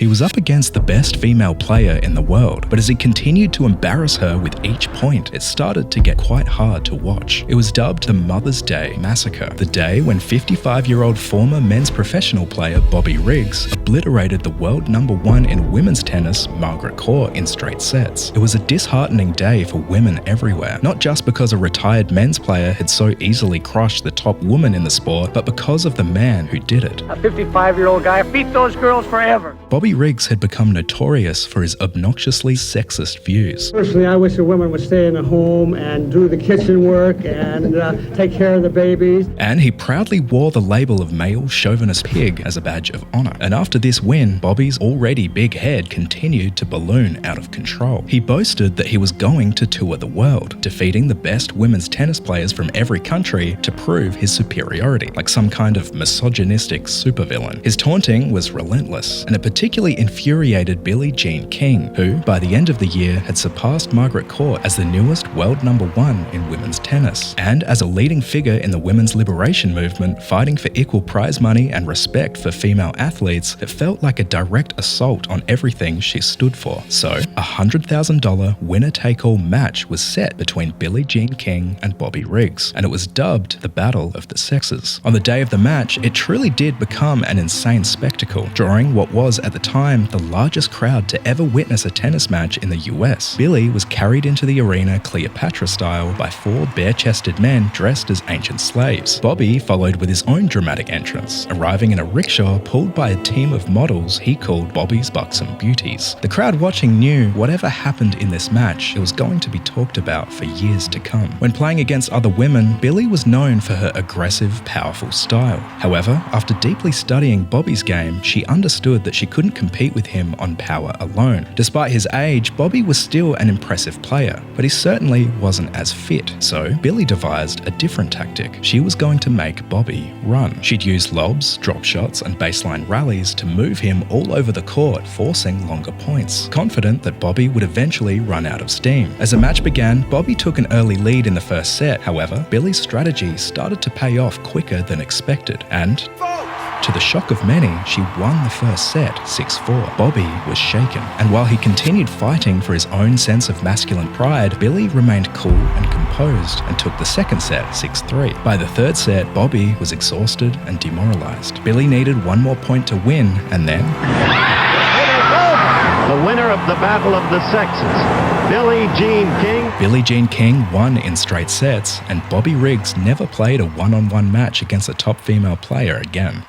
He was up against the best female player in the world, but as he continued to embarrass her with each point, it started to get quite hard to watch. It was dubbed the Mother's Day Massacre, the day when 55-year-old former men's professional player Bobby Riggs obliterated the world #1 in women's tennis, Margaret Court, in straight sets. It was a disheartening day for women everywhere, not just because a retired men's player had so easily crushed the top woman in the sport, but because of the man who did it. A 55-year-old guy beat those girls forever. Bobby Riggs had become notorious for his obnoxiously sexist views. Personally, I wish the women would stay in the home and do the kitchen work and take care of the babies. And he proudly wore the label of male chauvinist pig as a badge of honor. And after this win, Bobby's already big head continued to balloon out of control. He boasted that he was going to tour the world, defeating the best women's tennis players from every country to prove his superiority, like some kind of misogynistic supervillain. His taunting was relentless, and it particularly infuriated Billie Jean King, who, by the end of the year, had surpassed Margaret Court as the newest world #1 in women's tennis. And as a leading figure in the women's liberation movement, fighting for equal prize money and respect for female athletes, it felt like a direct assault on everything she stood for. So, a $100,000 winner-take-all match was set between Billie Jean King and Bobby Riggs, and it was dubbed the Battle of the Sexes. On the day of the match, it truly did become an insane spectacle, drawing what was at the time the largest crowd to ever witness a tennis match in the US. Billie was carried into the arena Cleopatra style by 4 bare-chested men dressed as ancient slaves. Bobby followed with his own dramatic entrance, arriving in a rickshaw pulled by a team of models he called Bobby's Buxom Beauties. The crowd watching knew whatever happened in this match, it was going to be talked about for years to come. When playing against other women, Billie was known for her aggressive, powerful style. However, after deeply studying Bobby's game, she understood that she couldn't compete with him on power alone. Despite his age, Bobby was still an impressive player, but he certainly wasn't as fit. So Billie devised a different tactic. She was going to make Bobby run. She'd use lobs, drop shots, and baseline rallies to move him all over the court, forcing longer points, confident that Bobby would eventually run out of steam. As the match began, Bobby took an early lead in the first set. However, Billie's strategy started to pay off quicker than expected, and to the shock of many, she won the first set 6-4. Bobby was shaken, and while he continued fighting for his own sense of masculine pride, Billie remained cool and composed and took the second set 6-3. By the third set, Bobby was exhausted and demoralized. Billie needed one more point to win, and then the winner of the Battle of the Sexes, Billie Jean King. Billie Jean King won in straight sets, and Bobby Riggs never played a one-on-one match against a top female player again.